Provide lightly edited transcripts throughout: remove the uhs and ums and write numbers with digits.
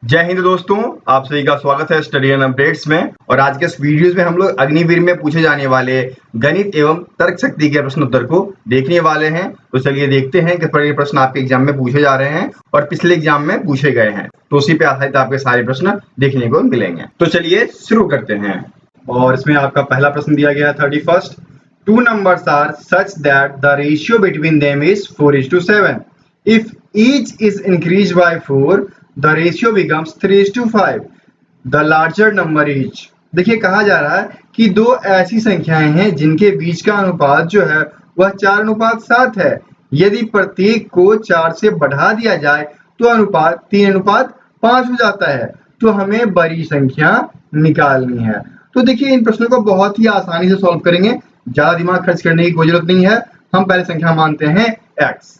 जय हिंद दोस्तों, आप सभी का स्वागत है स्टडी एंड अपडेट्स में। और आज के इस वीडियोस में हम लोग अग्निवीर में पूछे जाने वाले गणित एवं तर्क शक्ति के प्रश्न उत्तर को देखने वाले हैं। तो चलिए देखते हैं किस प्रकार के प्रश्न आपके एग्जाम में पूछे जा रहे हैं और पिछले एग्जाम में पूछे गए हैं। तो उसी पे आधारित आपके सारे प्रश्न देखने को मिलेंगे। तो चलिए शुरू करते हैं। और इसमें आपका पहला प्रश्न दिया गया है 31st, two numbers are such that the ratio between them is 4:7. If each is increased by 4, the ratio becomes 3:5. The larger number each. देखिए कहा जा रहा है कि दो ऐसी संख्याएं हैं जिनके बीच का अनुपात जो है वह 4:7 है। यदि प्रत्येक को 4 से बढ़ा दिया जाए तो अनुपात 3:5 हो जाता है। तो हमें बड़ी संख्या निकालनी है। तो देखिए इन प्रश्नों को बहुत ही आसानी से सॉल्व करेंगे, ज्यादा दिमाग खर्च करने की कोई जरूरत नहीं है। हम पहले संख्या मानते हैं x।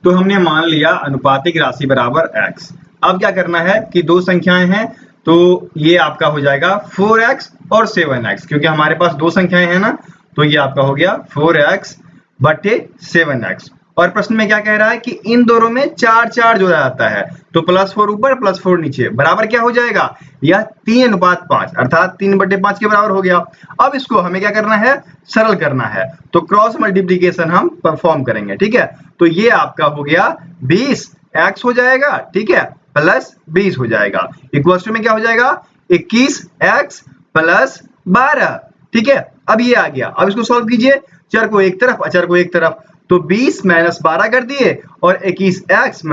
तो हमने मान लिया अनुपातिक राशि बराबर x। अब क्या करना है कि दो संख्याएं हैं तो ये आपका हो जाएगा 4x और 7x, क्योंकि हमारे पास दो संख्याएं हैं ना। तो ये आपका हो गया 4x बटे 7x। और प्रश्न में क्या कह रहा है कि इन दोनों में 4 जोड़ा जाता है, तो +4 ऊपर +4 नीचे बराबर क्या हो जाएगा, यह 3:5 अर्थात 3/5 के बराबर हो गया। अब इसको हमें क्या करना है, सरल करना है। तो क्रॉस मल्टीप्लीकेशन हम परफॉर्म करेंगे, ठीक है। तो ये आपका हो गया 20x हो जाएगा, ठीक है, प्लस 20 हो जाएगा। इक्वल टू में क्या हो जाएगा 21x प्लस 12, ठीक है। अब ये आ गया। अब इसको सॉल्व कीजिए, चर को एक तरफ अचर को एक तरफ। तो 20 - 12 कर दिए और 21x -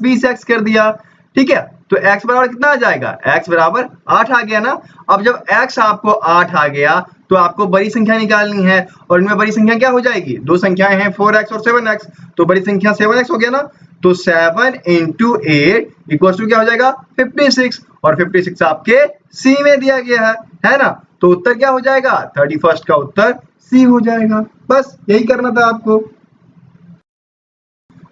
20x कर दिया, ठीक है। तो x बराबर कितना आ जाएगा, x बराबर 8 आ गया ना। अब जब x आपको 8 आ गया तो आपको बड़ी संख्या निकालनी है, और इनमें बड़ी संख्या क्या हो जाएगी, दो संख्याएं हैं 4x और 7x, तो बड़ी संख्या 7x हो गया ना। तो 7 × 8 = क्या हो जाएगा 56, और 56 आपके सी में दिया गया है ना। तो उत्तर क्या हो जाएगा, 31st का उत्तर सी हो जाएगा। बस यही करना था आपको।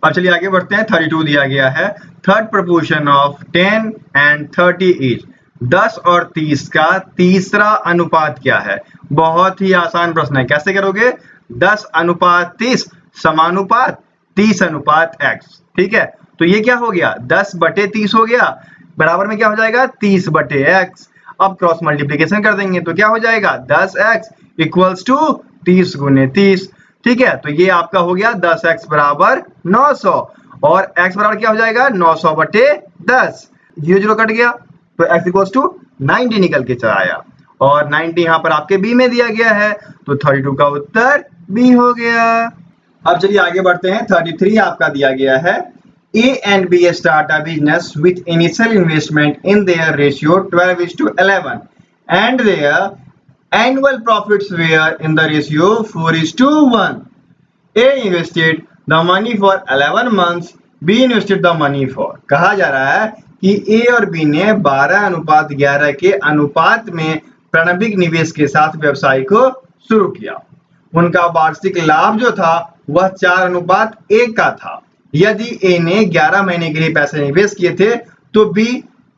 अब चलिए आगे बढ़ते हैं। 32 दिया गया है, third proportion of 10 and 30 is. 10 और 30 का तीसरा अनुपात क्या है। बहुत ही आसान प्रश्न है, कैसे करोगे, 10:30 समानुपात 30:x, ठीक है। तो ये क्या हो गया 10/30 हो गया, बराबर में क्या हो जाएगा 30/x। अब क्रॉस मल्टीप्लीकेशन कर देंगे तो क्या हो जाएगा 10x = 30 × 30, ठीक है। तो ये आपका हो गया 10x बराबर 900, और x बराबर क्या हो जाएगा 900/10। 0 कट गया तो x = 90 निकल के चला आया, और 90 यहाँ पर आपके b में दिया गया है, तो 32 का उत्तर b हो गया। अब चलिए आगे बढ़ते हैं। 33 आपका दिया गया है, A and B start a business with initial investment in their ratio 12:11 and their annual profits were in the ratio 4:1. A invested the money for 11 months, B invested the money for। कहा जा रहा है कि A और B ने 12:11 के अनुपात में प्रारंभिक निवेश के साथ व्यवसाय को शुरू किया। उनका वार्षिक लाभ जो था वह 4:1 का था। यदि A ने 11 महीने के लिए पैसे निवेश किए थे तो B,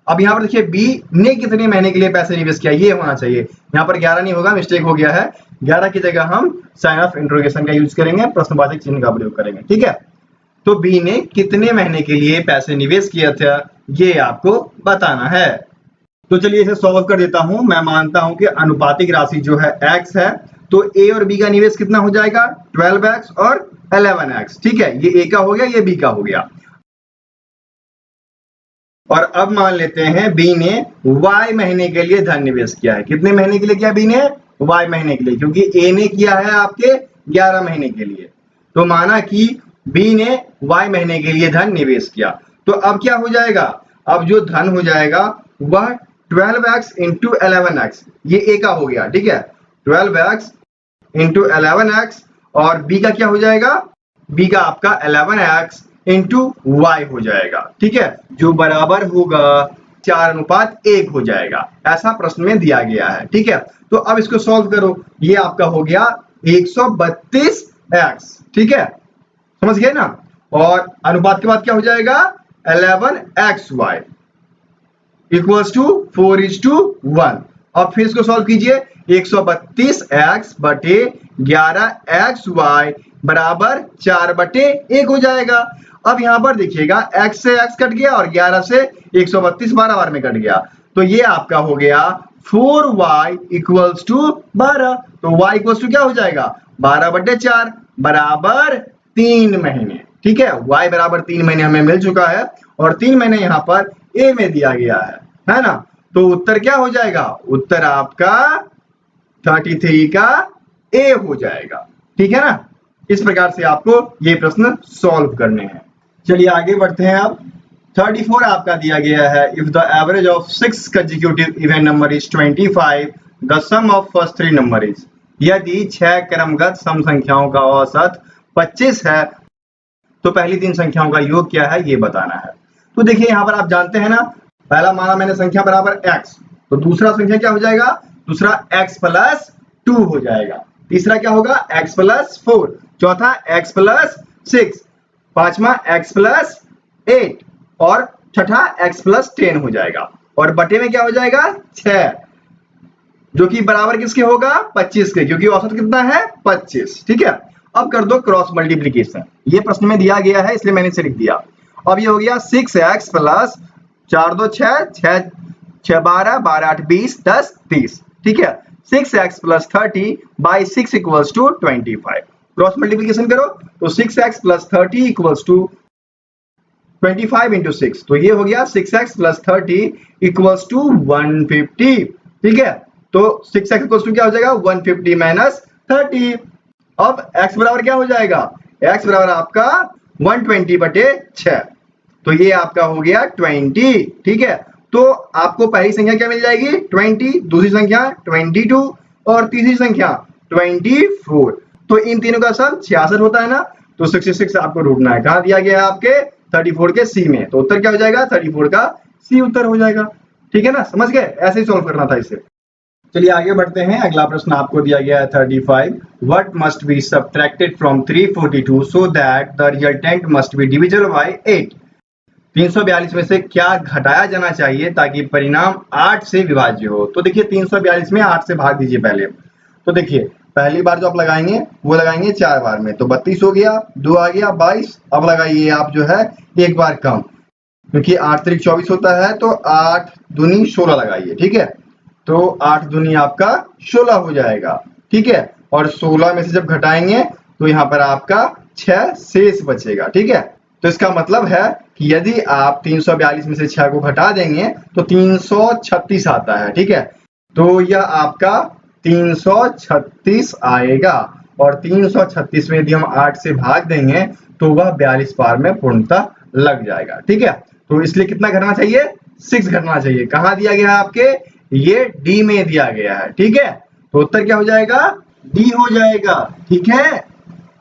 अब यहाँ पर देखिए B ने कितने महीने के लिए पैसे निवेश किया, ये होना चाहिए। यहाँ पर 11 नहीं होगा, मिस्टेक हो गया है। 11 की जगह हम साइन ऑफ इंटरोगेशन का यूज करेंगे, प्रश्नवाचक चिन्ह का प्रयोग करेंगे, ठीक है। तो B ने कितने महीने के लिए पैसे निवेश किया था ये आपको बताना है। तो चलिए इसे सॉल्व कर देता हूं। मैं मानता हूं कि अनुपातिक राशि जो है x है, तो A और B का निवेश कितना हो जाएगा 12x और 11x, ठीक है। ये A का हो गया, ये B का हो गया। और अब मान लेते हैं B ने Y महीने के लिए धन निवेश किया है। कितने महीने के लिए किया B ने, Y महीने के लिए, क्योंकि A ने किया है आपके 11 महीने के लिए। तो माना कि B ने Y महीने के लिए धन निवेश किया। तो अब क्या हो जाएगा, अब जो धन हो जाएगा वह 12x × 11x, ये A का हो गया, ठीक है। 12x × 11x, और B का क्या हो जाएगा, B का आपका 11x × y हो जाएगा, ठीक है, जो बराबर होगा 4:1 हो जाएगा। ऐसा प्रश्न में दिया गया है, ठीक है। तो अब इसको सॉल्व करो, ये आपका हो गया 132x, ठीक है, समझ गए ना। और अनुपात के बाद क्या हो जाएगा 11xy = 4:1। अब फिर इसको सॉल्व कीजिए, 132x बटे 11xy बराबर 4/1 हो जाएगा। अब यहाँ पर देखिएगा x से x कट गया और 11 से 132 12 बार में कट गया, तो ये आपका हो गया 4y इक्वल्स टू 12। तो y इक्वल्स टू क्या हो जाएगा 12/4 बराबर 3 महीने। ठीक है, y बराबर 3 महीने हमें मिल चुका है और 3 महीने यहाँ पर a में दिया गया है ना। तो उत्तर क्या हो जाएगा, उत्तर आपका 33 का a हो जाएगा। ठीक है ना, इस प्रकार से आपको ये प्रश्न सॉल्व करने हैं। चलिए आगे बढ़ते हैं। अब 34 आपका दिया गया है, if the average of 6 consecutive even number is 25 the sum of first 3 number is. यदि 6 क्रमगत सम संख्याओं का औसत 25 है तो पहली 3 संख्याओं का योग क्या है ये बताना है। तो देखिए यहाँ पर आप जानते हैं ना, पहला माना मैंने संख्या बराबर x, तो दूसरा संख्या क्या हो जाएगा, दूसरा x प्लस 2 हो जाएगा, तीसरा क्या होगा x प्लस 4, चौथा x प्लस 6, पांचवा x प्लस 8 और छठा x प्लस 10 हो जाएगा। और बटे में क्या हो जाएगा 6, जो कि बराबर किसके होगा 25 के, क्योंकि औसत कितना है 25। ठीक है, अब कर दो क्रॉस मल्टीप्लीकेशन, ये प्रश्न में दिया गया है इसलिए मैंने इसे लिख दिया। अब ये हो गया 6x प्लस 4 2 6 6 6 12 12 8 20 10 30। ठीक है, 6x plus 30 by 6 equals to 25। Cross multiplication करो तो 6x plus 30 equals to 25 into 6, तो ये हो गया 6x प्लस 30 इक्वल्स टू 150। ठीक है, तो 6x इक्वल्स टू क्या हो जाएगा 150 माइनस 30। अब x बराबर क्या हो जाएगा, x बराबर आपका 120/6, तो ये आपका हो गया 20। ठीक है, तो आपको पहली संख्या क्या मिल जाएगी 20, दूसरी संख्या 22 और तीसरी संख्या 24। तो इन तीनों का सम 66 होता है ना, तो 66 आपको ढूंढना है, कहाँ दिया गया है आपके 34 के सी में, तो उत्तर क्या हो जाएगा 34 का सी उत्तर हो जाएगा। ठीक है ना, समझ गए, ऐसे ही सॉल्व करना था इसे। चलिए आगे बढ़ते हैं। अगला प्रश्न आपको दिया गया है 35, what must be subtracted from 342 so that the resultant must be divisible by 8। 342 में से क्या घटाया जाना चाहिए ताकि परिणाम 8 से विभाज्य हो। तो देखिए 342 में 8 से भाग दीजिए पहले। तो देखिए पहली बार जो आप लगाएंगे वो लगाएंगे 4 बार में, तो 32 हो गया, 2 आ गया 22। अब लगाइए आप जो है एक बार कम, क्योंकि 8 3 24 होता है, तो 8 दूनी 16 लगाइए। ठीक है, तो 8 दूनी आपका 16 हो जाएगा। ठीक है, और 16 में से जब घटाएंगे तो यहाँ पर आपका 6 शेष बचेगा। ठीक है, तो इसका मतलब है कि यदि आप 342 में से 6 को घटा देंगे तो 336 आता है। ठीक है, तो यह आपका 336 आएगा, और 336 में यदि हम 8 से भाग देंगे तो वह 42 बार में पूर्णतः लग जाएगा। ठीक है, तो इसलिए कितना घटना चाहिए 6 घटना चाहिए। कहाँ दिया गया है आपके, ये डी में दिया गया है। ठीक है, तो उत्तर क्या हो जाएगा डी हो जाएगा। ठीक है,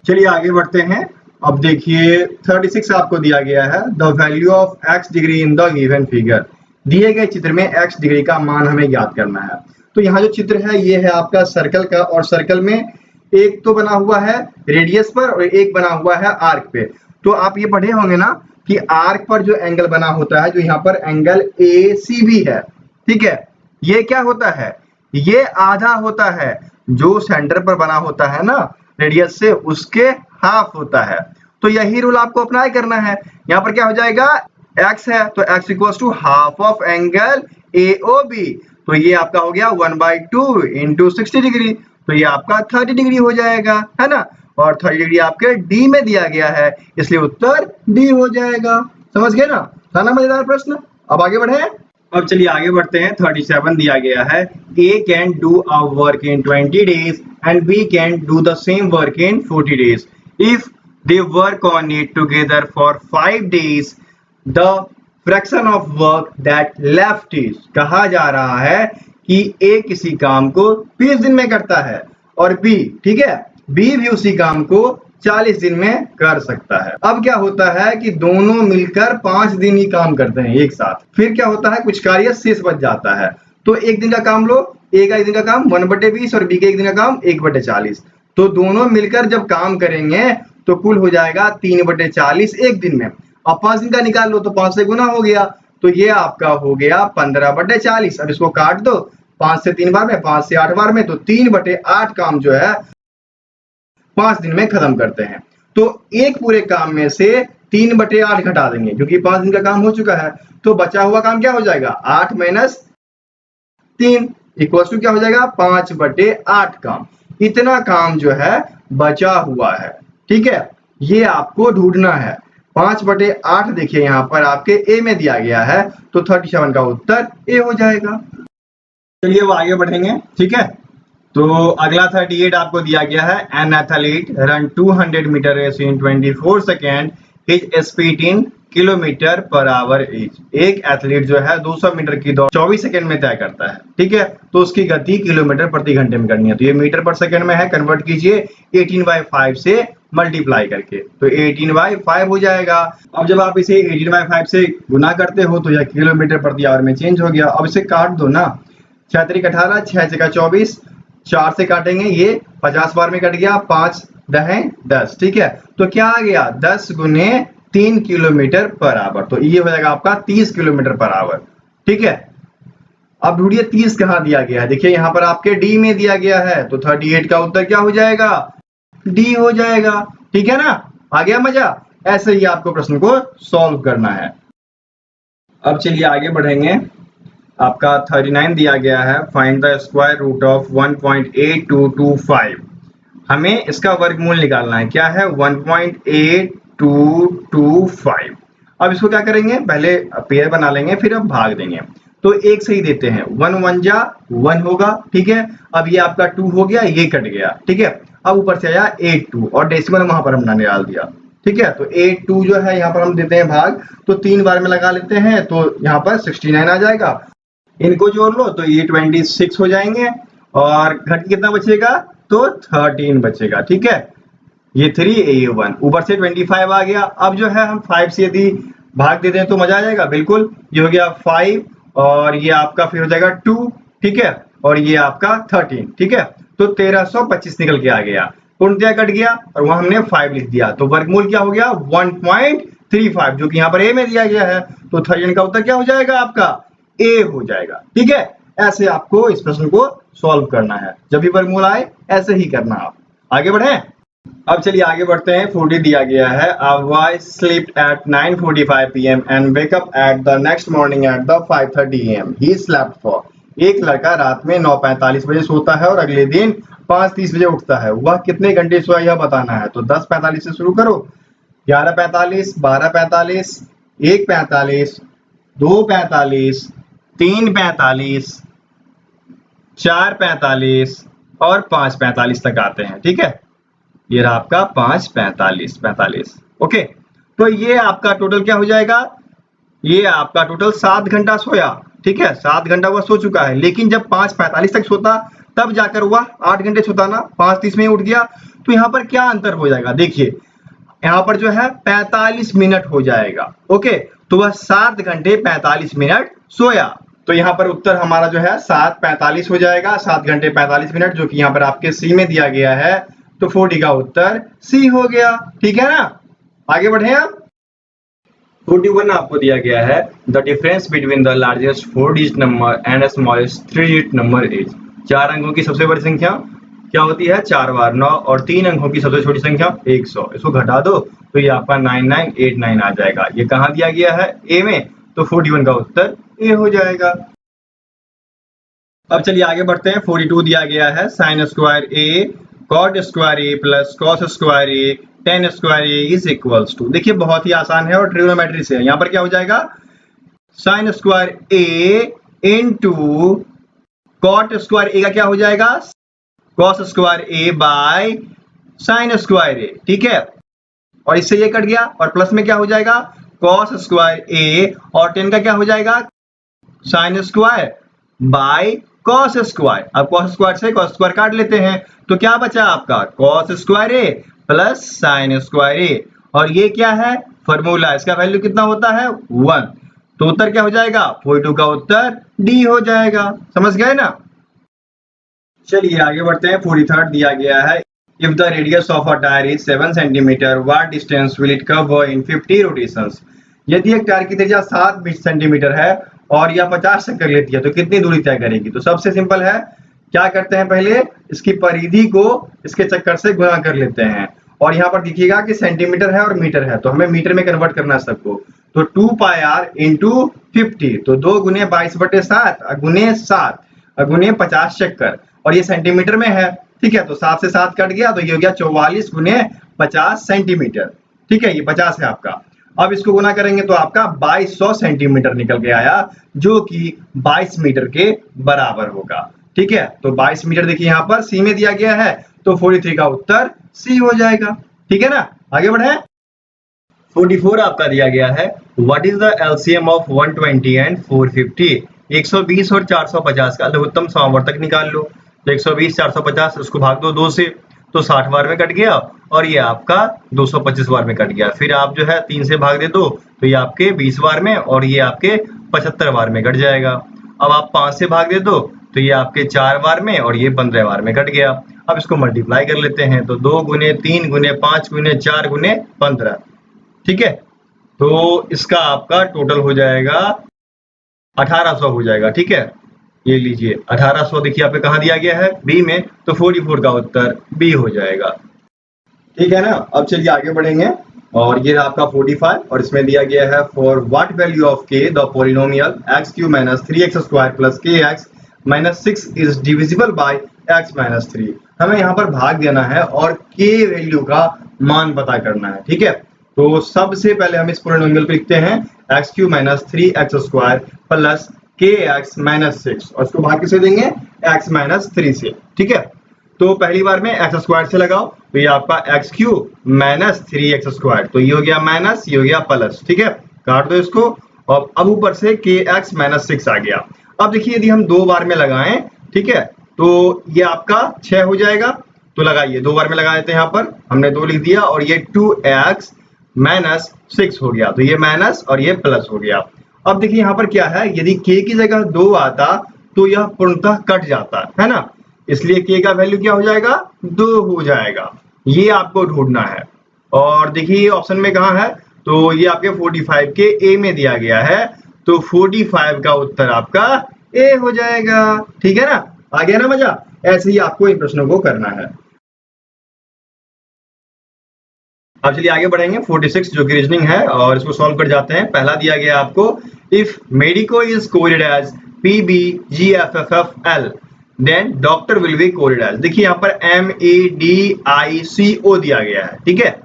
चलिए आगे बढ़ते हैं। अब देखिए 36 आपको दिया गया है, the value of x degree in the given figure. दिए गए चित्र में x डिग्री का मान हमें ज्ञात करना है। तो यहाँ जो चित्र है ये है आपका सर्कल का, और सर्कल में एक तो बना हुआ है रेडियस पर और एक बना हुआ है आर्क पे। तो आप ये पढ़े होंगे ना कि आर्क पर जो एंगल बना होता है, जो यहाँ पर एंगल ACB है, ठीक है, ये क्या होता है, ये आधा होता है, जो सेंटर पर बना होता है ना रेडियस से उसके हाफ होता है। तो यही रूल आपको अप्लाई करना है। यहाँ पर क्या हो जाएगा x है, तो x equals to half of angle AOB, तो ये आपका हो गया 1/2 इंटू 60 डिग्री, तो ये आपका 30 डिग्री हो जाएगा, है ना, और 30 डिग्री आपके डी में दिया गया है, इसलिए उत्तर डी हो जाएगा। समझ गए ना, था ना मजेदार प्रश्न। अब आगे बढ़े। अब चलिए आगे बढ़ते हैं। 37 दिया गया है, A can do a work in 20 days and B can do the same work in 40 days. If they work on it together for 5 days, the fraction of work that left is। कहा जा रहा है कि A किसी काम को 20 दिन में करता है और B, ठीक है, B भी उसी काम को 40 दिन में कर सकता है। अब क्या होता है कि दोनों मिलकर 5 दिन ही काम करते हैं एक साथ, फिर क्या होता है कुछ कार्य शेष बच जाता है। तो एक दिन का काम लो, A का एक दिन का काम 1/20 और B के एक दिन का काम 1/40, तो दोनों मिलकर जब काम करेंगे तो कुल हो जाएगा 3/40 एक दिन में। अब 5 दिन का निकाल लो तो 5 से गुना हो गया, तो ये आपका हो गया 15/40। अब इसको काट दो 5 से 3 बार में, 5 से 8 बार में, तो 3/8 काम जो है 5 दिन में खत्म करते हैं। तो एक पूरे काम में से 3/8 घटा देंगे क्योंकि 5 दिन का काम हो चुका है, तो बचा हुआ काम क्या हो जाएगा 8 - 3 इक्वल टू क्या हो जाएगा 5/8 काम। इतना काम जो है बचा हुआ है, ठीक है, ये आपको ढूंढना है। 5/8 देखिए यहाँ पर आपके ए में दिया गया है, तो 37 का उत्तर ए हो जाएगा। चलिए वो आगे बढ़ेंगे, ठीक है। तो अगला 38 आपको दिया गया है, an athlete run 200 meter race in 24 second, his speed in kilometer per hour is. एक एथलीट जो है 200 मीटर की दौड़ 24 सेकंड में तय करता है, ठीक है, तो उसकी गति किलोमीटर प्रति घंटे में करनी है। तो ये मीटर पर सेकंड में है, कन्वर्ट कीजिए 18/5 से मल्टीप्लाई करके, तो 18/5 हो जाएगा। अब जब आप इसे 18/5 से गुना करते हो तो यह किलोमीटर प्रति आवर में चेंज हो गया। अब इसे काट दो ना, 6 × 18, 6 × 24, 4 से काटेंगे ये 50 बार में कट गया, 5 × 10, ठीक है, तो क्या आ गया 10 × 3 किलोमीटर पर आवर, तो ये हो जाएगा आपका 30 किलोमीटर पर आवर, ठीक है। अब ढूंढिए 30 कहाँ दिया गया है, देखिए यहाँ पर आपके डी में दिया गया है, तो 38 का उत्तर क्या हो जाएगा डी हो जाएगा, ठीक है ना। आ गया मजा। ऐसे ही आपको प्रश्न को सॉल्व करना है। अब चलिए आगे बढ़ेंगे। आपका 39 दिया गया है, find the square root of 1.8225। हमें इसका वर्गमूल निकालना है, क्या है 1.8225। अब इसको क्या करेंगे, पहले पेयर बना लेंगे फिर अब भाग देंगे। तो एक से ही देते हैं, 1 × 1 = 1 होगा, ठीक है। अब ये आपका 2 हो गया, ये कट गया, ठीक है। अब ऊपर से आया 82 और डेसिमल वहां पर हमने डाल दिया, ठीक है। तो 82 जो है यहाँ पर हम देते हैं भाग, तो 3 बार में लगा लेते हैं, तो यहाँ पर 69 आ जाएगा। इनको जोड़ लो तो ये 26 हो जाएंगे और घट कितना बचेगा, तो 13 बचेगा, ठीक है। ये 3, ये 1, ऊपर से 25 आ गया। अब जो है हम 5 से यदि भाग देते हैं तो मजा आ जाएगा, बिल्कुल। ये हो गया 5 और ये आपका फिर हो जाएगा 2, ठीक है, और ये आपका 13, ठीक है। तो 1325 निकल के आ गया, पूर्णतया कट गया और वहां हमने 5 लिख दिया, तो वर्गमूल क्या हो गया 1.35, जो कि यहाँ पर ए में दिया गया है, तो 13 का उत्तर क्या हो जाएगा आपका ए हो जाएगा, ठीक है। ऐसे आपको इस प्रश्न को सॉल्व करना है, जब भी वर्गमूल आए ऐसे ही करना। आप आगे बढ़े। अब चलिए आगे बढ़ते हैं। 40 दिया गया है, a boy slept at 9:45 PM and wake up at the next morning at the 5:30 AM. He slept for। एक लड़का रात में 9:45 बजे सोता है और अगले दिन 5:30 बजे उठता है। वह कितने घंटे सोया यह बताना है, तो 10:45 से शुरू करो, 11:45, 12:45, 1:45, 2:45, 3:45, 4:45 और 5:45 तक आते हैं, ठीक है। ये रहा आपका 5:45, ओके। तो ये आपका टोटल क्या हो जाएगा, ये आपका टोटल 7 घंटा सोया, ठीक है। 7 घंटा वह सो चुका है, लेकिन जब 5:45 तक सोता तब जाकर वह 8 घंटे सोता ना, 5:30 में उठ गया। तो यहाँ पर क्या अंतर हो जाएगा, देखिए यहाँ पर जो है 45 मिनट हो जाएगा, ओके। तो वह 7 घंटे 45 मिनट सोया, तो यहाँ पर उत्तर हमारा जो है 7:45 हो जाएगा, 7 घंटे 45 मिनट, जो कि यहाँ पर आपके सी में दिया गया है। तो 40 का उत्तर सी हो गया, ठीक है ना। आगे बढ़े आप। 41 आपको दिया गया है, the difference between the largest 4 digit number and smallest 3 digit number is. 4 अंकों की सबसे बड़ी संख्या क्या होती है, 4 बार 9, और 3 अंकों की सबसे छोटी संख्या 100। इसको घटा दो तो ये आपका 9989 आ जाएगा। ये कहाँ दिया गया है, ए में, तो 41 का उत्तर ए हो जाएगा। अब चलिए आगे बढ़ते हैं। 42 दिया गया है, sine square A cot square A plus cos square A tan square A is equals to. देखिए बहुत ही आसान है और ट्रिग्नोमेट्री से है। यहाँ पर क्या हो जाएगा, sine square A into cot square A का क्या हो जाएगा, cos square A by sine square A, ठीक है। और इससे ये कट गया और प्लस में क्या हो जाएगा, कॉस स्क्वायर ए और टेन का क्या हो जाएगा, sine square by cos square. अब कॉस स्क्वायर से कॉस स्क्वायर काट लेते हैं, तो क्या बचा आपका cos square A plus sign square ए, और ये क्या है फॉर्मूला, इसका वैल्यू कितना होता है 1। तो उत्तर क्या हो जाएगा, 42 का उत्तर डी हो जाएगा। समझ गए ना। चलिए आगे बढ़ते हैं। 43 दिया गया है, if the radius of a tyre is 7 centimetre what distance will it cover in 50 rotations. यदि एक टायर की त्रिज्या 7 सेंटीमीटर है और यह 50 चक्कर लेती है तो कितनी दूरी तय करेगी। तो सबसे सिंपल है, क्या करते हैं, पहले इसकी परिधि को इसके चक्कर से गुणा कर लेते हैं और यहाँ पर देखिएगा कि सेंटीमीटर है और मीटर है, तो हमें मीटर में कन्वर्ट करना है सबको। तो 2πr इंटू 50, तो 2 गुने 22/7 गुने 7 गुने 50 चक्कर, और ये सेंटीमीटर में है, ठीक है। तो 7 से 7 कट गया, तो ये हो गया 44 गुने 50 सेंटीमीटर, ठीक है। ये 50 है आपका। अब इसको गुना करेंगे तो आपका 2200 सेंटीमीटर निकल के आया, जो कि 22 मीटर के बराबर होगा, ठीक है। तो 22 मीटर देखिए यहाँ पर सी में दिया गया है, तो 43 का उत्तर सी हो जाएगा, ठीक है ना। आगे बढ़े। 44 आपका दिया गया है, what is the LCM of 120 and 450। 120 और 450 का लघुत्तम समावर्तक निकाल लो। तो 120 450 उसको भाग दो 2 से, तो 60 बार में कट गया, और ये आपका 225 बार में कट गया। फिर आप जो है 3 से भाग दे दो, तो ये आपके 20 बार में, और ये आपके 75 बार में कट जाएगा। अब आप 5 से भाग दे दो, तो ये आपके 4 बार में, और ये 15 बार में कट गया। अब इसको मल्टीप्लाई कर लेते हैं, तो 2 गुने 3 गुने 5 गुने 4 गुने 15, ठीक है। तो इसका आपका टोटल हो जाएगा 1800 हो जाएगा, ठीक है। ये लीजिए 1800, देखिए आपको कहाँ दिया गया है, बी में, तो 44 का उत्तर बी हो जाएगा, ठीक है ना। अब चलिए आगे बढ़ेंगे, और ये आपका 45, और इसमें दिया गया है फॉर व्हाट वैल्यू ऑफ के the polynomial x³ - 3x² + kx - 6 is divisible by x - 3। हमें यहाँ पर भाग देना है और k वैल्यू का मान पता करना है, ठीक है। तो सबसे पहले हम इस पॉलिनोमियल को लिखते हैं x³ - 3x² + kx - 6, और इसको भाग किसे देंगे, x - 3 से, ठीक है। तो पहली बार में x² से लगाओ, तो ये आपका x³ - 3x², तो ये हो गया माइनस, ये हो गया प्लस, ठीक है। काट दो इसको, और अब ऊपर से kx - 6 आ गया। अब देखिए यदि हम 2 बार में लगाएं, ठीक है, तो ये आपका 6 हो जाएगा। तो लगाइए, 2 बार में लगा देते हैं, यहाँ पर हमने 2 लिख दिया, और ये 2x - 6 हो गया, तो ये माइनस और ये प्लस हो गया। अब देखिए यहाँ पर क्या है, यदि k की जगह 2 आता तो यह पूर्णतः कट जाता है ना, इसलिए k का वैल्यू क्या हो जाएगा, 2 हो जाएगा। ये आपको ढूंढना है, और देखिए ऑप्शन में कहाँ है, तो ये आपके 45 के ए में दिया गया है, तो 45 का उत्तर आपका ए हो जाएगा, ठीक है ना। आ गया ना मजा। ऐसे ही आपको इन प्रश्नों को करना है। अब चलिए आगे बढ़ेंगे, 46 जो कि रीजनिंग है, और इसको सॉल्व कर जाते हैं। पहला दिया गया आपको, if medico is coded as PBGFFFL then doctor will be coded as. देखिए यहाँ पर MEDICO दिया गया है, ठीक है।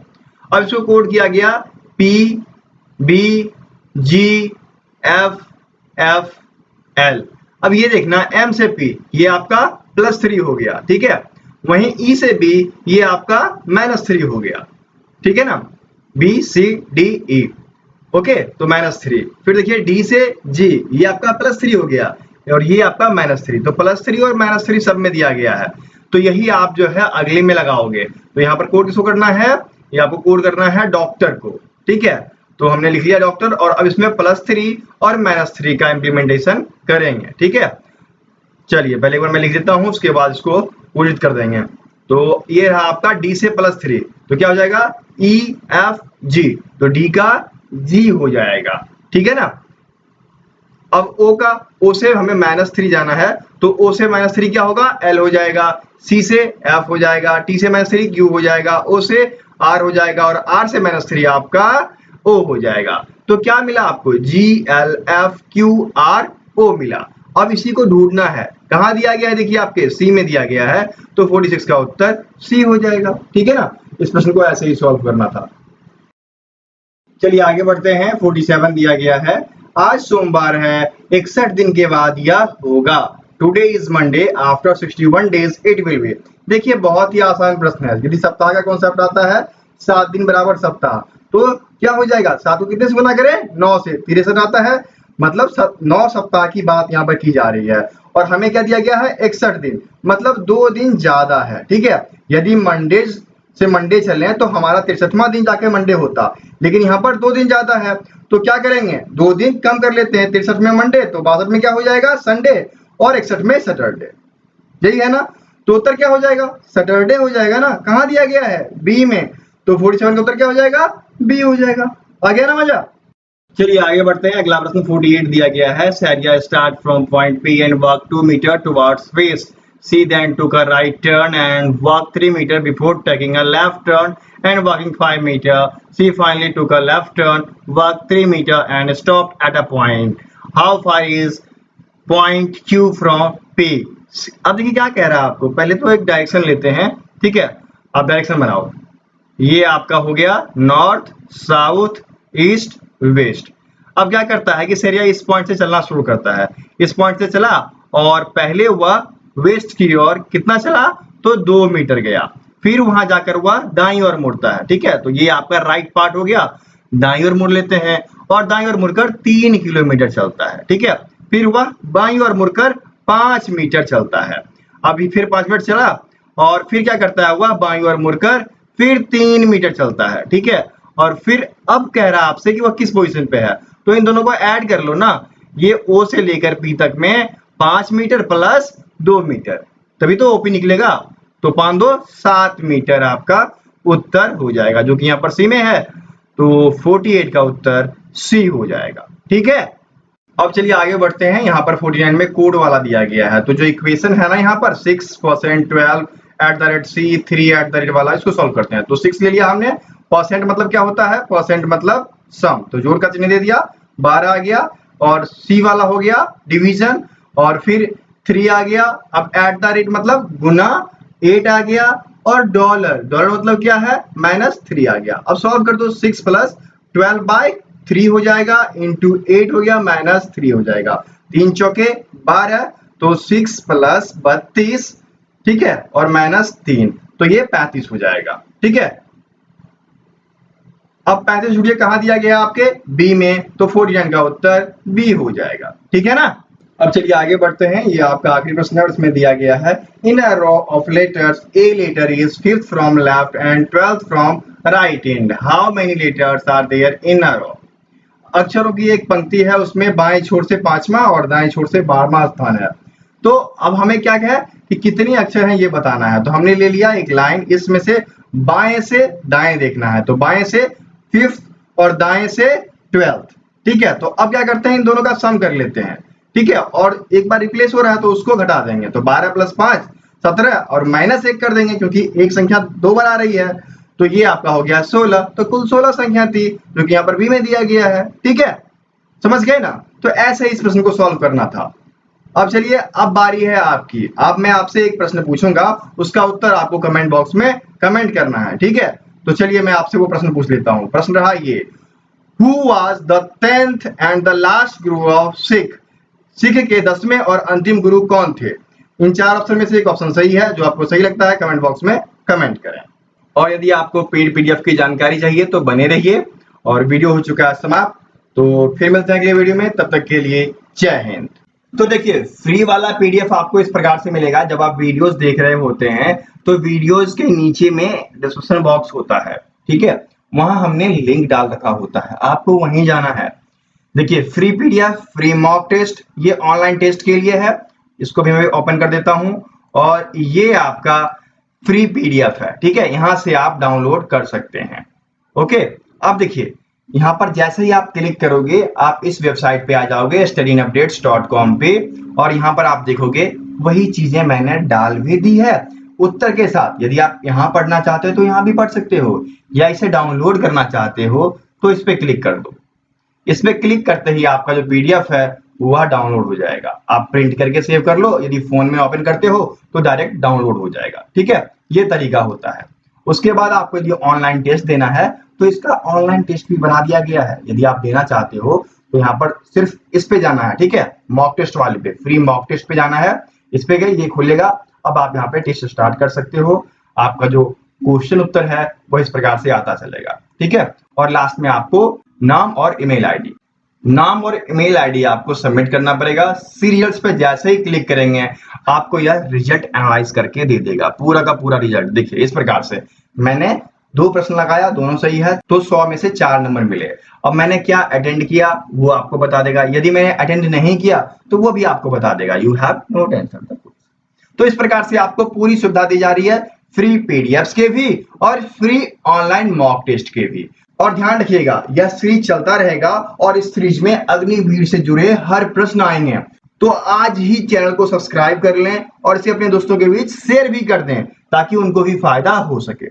अब इसको कोड किया गया PBGFFL। अब ये देखना, M से P ये आपका +3 हो गया, ठीक है। वहीं E से B ये आपका -3 हो गया, ठीक है ना। BCDE, ओके, तो -3। फिर देखिए D से G ये आपका +3 हो गया, और ये आपका -3, तो +3 और -3 सब में दिया गया है। तो यही आप जो है अगले में लगाओगे। तो यहाँ पर कोड किसको करना है, ये आपको कोड करना है डॉक्टर को, ठीक है। तो हमने लिख लिया डॉक्टर, और अब इसमें +3 और -3 का इम्प्लीमेंटेशन करेंगे, ठीक है। चलिए पहले एक बार मैं लिख देता हूँ, उसके बाद इसको पूजित कर देंगे। तो ये रहा आपका D से +3, तो क्या हो जाएगा EFG, तो D का G हो जाएगा, ठीक है ना। अब O से हमें -3 जाना है, तो O से -3 क्या होगा, L हो जाएगा, C से F हो जाएगा, T से -3 Q हो जाएगा, O से R हो जाएगा, और R से -3 आपका O हो जाएगा। तो क्या मिला आपको, GLFQRO मिला। अब इसी को ढूंढना है, कहाँ दिया गया है, देखिए आपके C में दिया गया है, तो 46 का उत्तर C हो जाएगा, ठीक है ना। इस प्रश्न को ऐसे ही सॉल्व करना था। चलिए आगे बढ़ते हैं। 47 दिया गया है, आज सोमवार है, 61 दिन के बाद यह होगा। Today is Monday, after 61 days it will be. देखिए बहुत ही आसान प्रश्न है। यदि सप्ताह का कॉन्सेप्ट आता है 7 दिन बराबर सप्ताह, तो क्या हो जाएगा, 7 को कितने से गुना करें, 9 से। 63 आता है, मतलब 9 सप्ताह की बात यहाँ पर की जा रही है, और हमें क्या दिया गया है, 61 दिन, मतलब 2 दिन ज्यादा है, ठीक है। यदि मंडे से मंडे चले तो हमारा 63वां दिन जाके मंडे होता, लेकिन यहाँ पर 2 दिन ज्यादा है, तो क्या करेंगे, 2 दिन कम कर लेते हैं। 63 में मंडे, तो 62 में क्या हो जाएगा, संडे, और 61 में सैटरडे, यही है ना। तो उत्तर क्या हो जाएगा, सैटरडे हो जाएगा ना। कहाँ दिया गया है, बी में, तो 47 का उत्तर क्या हो जाएगा, बी हो जाएगा। आ गया ना मजा। चलिए आगे बढ़ते हैं। अगला प्रश्न 48 दिया गया है, Saria start from point P and walk 2 meter towards space. She then took a right turn and walked 3 meter before taking a left turn and walking 5 meter. She finally took a left turn, walked 3 meter and stopped at a point. How far is point Q from P? अब देखिए क्या कह रहा है आपको, पहले तो एक डायरेक्शन लेते हैं, ठीक है। अब डायरेक्शन बनाओ, ये आपका हो गया नॉर्थ, साउथ, ईस्ट, वेस्ट। अब क्या करता है कि सरिया इस पॉइंट से चलना शुरू करता है, इस पॉइंट से चला और पहले वह वेस्ट की ओर कितना चला, तो 2 मीटर गया, फिर वहां जाकर वह दाईं ओर मुड़ता है, ठीक है। तो ये आपका राइट पार्ट हो गया, दाईं ओर मुड़ लेते हैं और दाईं ओर मुड़कर 3 किलोमीटर चलता है, ठीक है। फिर वह बाईं ओर मुड़कर 5 मीटर चलता है, अभी फिर 5 मिनट चला और फिर क्या करता है वह बाईं ओर मुड़कर फिर 3 मीटर चलता है, ठीक है। और फिर अब कह रहा है आपसे कि वह किस पोजीशन पे है, तो इन दोनों को ऐड कर लो ना, ये O से लेकर P तक में 5 मीटर प्लस 2 मीटर, तभी तो OP निकलेगा। तो 5 2 7 मीटर आपका उत्तर हो जाएगा, जो कि यहाँ पर C में है, तो 48 का उत्तर C हो जाएगा, ठीक है। अब चलिए आगे बढ़ते हैं, यहाँ पर 49 में कोड वाला दिया गया है, तो जो इक्वेशन है ना यहाँ पर 6% 12 @C 3 वाला, इसको सॉल्व करते हैं। तो 6 ले लिया हमने, परसेंट मतलब क्या होता है, परसेंट मतलब सम, तो जोड़ का चिन्ह दे दिया, 12 आ गया और C वाला हो गया डिवीजन और फिर 3 आ गया। अब @ मतलब गुना, 8 आ गया और डॉलर मतलब क्या है, -3 आ गया। अब सॉल्व कर दो, 6 + 12/3 हो जाएगा, इंटू 8 हो गया, -3 हो जाएगा, 3 चौके 12, तो 6 + 32, ठीक है, और -3, तो ये 35 हो जाएगा, ठीक है। अब 35 जुड़िए कहाँ दिया गया आपके, बी में, तो 49 का उत्तर बी हो जाएगा, ठीक है ना। अब चलिए आगे बढ़ते हैं, ये आपका आखिरी प्रश्न है, उसमें दिया गया है in a row of letters a letter is 5th from left and 12th from right and, how many letters are there in a row. अक्षरों की एक पंक्ति है, उसमें बाएं छोर से 5वां और दाएं छोर से 12वां स्थान है। तो अब हमें क्या है कि कितनी अक्षर हैं ये बताना है, तो हमने ले लिया एक लाइन, इसमें से बाएं से दाएं देखना है, तो बाएं से 5th और दाएं से 12th, ठीक है। तो अब क्या करते हैं, इन दोनों का सम कर लेते हैं, ठीक है, और एक बार रिप्लेस हो रहा है तो उसको घटा देंगे, तो 12 + 5 17 और -1 कर देंगे, क्योंकि एक संख्या 2 बार आ रही है, तो ये आपका हो गया 16, तो कुल 16 संख्या थी, जो कि यहाँ पर बी में दिया गया है, ठीक है, समझ गए ना। तो ऐसे इस प्रश्न को सॉल्व करना था। अब चलिए, अब बारी है आपकी, अब मैं आपसे एक प्रश्न पूछूंगा, उसका उत्तर आपको कमेंट बॉक्स में कमेंट करना है, ठीक है। तो चलिए मैं आपसे वो प्रश्न पूछ लेता हूँ। प्रश्न रहा ये, who was the 10th and the last Guru of Sikh, Sikh के 10वें और अंतिम गुरु कौन थे। इन 4 ऑप्शन में से एक ऑप्शन सही है, जो आपको सही लगता है कमेंट बॉक्स में कमेंट करें। और यदि आपको पेड PDF की जानकारी चाहिए तो बने रहिए, और वीडियो हो चुका है समाप्त, तो फिर मिलते हैं अगले वीडियो में, तब तक के लिए जय हिंद। तो देखिए, फ्री वाला PDF आपको इस प्रकार से मिलेगा, जब आप वीडियोस देख रहे होते हैं तो वीडियोस के नीचे में डिस्क्रिप्शन बॉक्स होता है, ठीक है, वहां हमने लिंक डाल रखा होता है, आपको वहीं जाना है। देखिए, free PDF, free mock test, ये ऑनलाइन टेस्ट के लिए है, इसको भी मैं ओपन कर देता हूं, और ये आपका फ्री PDF है, ठीक है, यहां से आप डाउनलोड कर सकते हैं। ओके, अब देखिए, यहाँ पर जैसे ही आप क्लिक करोगे आप इस वेबसाइट पे आ जाओगे studyinupdates.com पे, और यहाँ पर आप देखोगे वही चीजें मैंने डाल भी दी है उत्तर के साथ। यदि आप यहाँ पढ़ना चाहते हो तो यहाँ भी पढ़ सकते हो, या इसे डाउनलोड करना चाहते हो तो इस पे क्लिक कर दो। इस पे क्लिक करते ही आपका जो PDF है वह डाउनलोड हो जाएगा, आप प्रिंट करके सेव कर लो, यदि फोन में ओपन करते हो तो डायरेक्ट डाउनलोड हो जाएगा, ठीक है, ये तरीका होता है। उसके बाद आपको यदि ऑनलाइन टेस्ट देना है तो इसका ऑनलाइन टेस्ट भी बना दिया गया है, यदि आप देना चाहते हो तो यहाँ पर सिर्फ इस पे जाना है, ठीक है, मॉक टेस्ट वाले पे, फ्री मॉक टेस्ट पे जाना है, इस पे गए, ये खुलेगा, अब आप यहाँ पे टेस्ट स्टार्ट कर सकते हो। आपका जो क्वेश्चन उत्तर है वो इस प्रकार से आता चलेगा, ठीक है, और लास्ट में आपको नाम और ईमेल आईडी आपको सबमिट करना पड़ेगा। सीरियल्स पे जैसे ही क्लिक करेंगे आपको यह रिजल्ट एनालाइज करके दे देगा, पूरा का पूरा रिजल्ट। देखिए इस प्रकार से मैंने 2 प्रश्न लगाया, दोनों सही है, तो 100 में से 4 नंबर मिले। अब मैंने क्या अटेंड किया वो आपको बता देगा, यदि मैंने अटेंड नहीं किया तो वो भी आपको बता देगा, यू हैव नो टेंशन। तो इस प्रकार से आपको पूरी सुविधा दी जा रही है, फ्री PDFs के भी और फ्री ऑनलाइन मॉक टेस्ट के भी। और ध्यान रखिएगा, यह सीरीज चलता रहेगा और इस सीरीज में अग्निवीर से जुड़े हर प्रश्न आएंगे। तो आज ही चैनल को सब्सक्राइब कर लें और इसे अपने दोस्तों के बीच शेयर भी कर दें, ताकि उनको भी फायदा हो सके।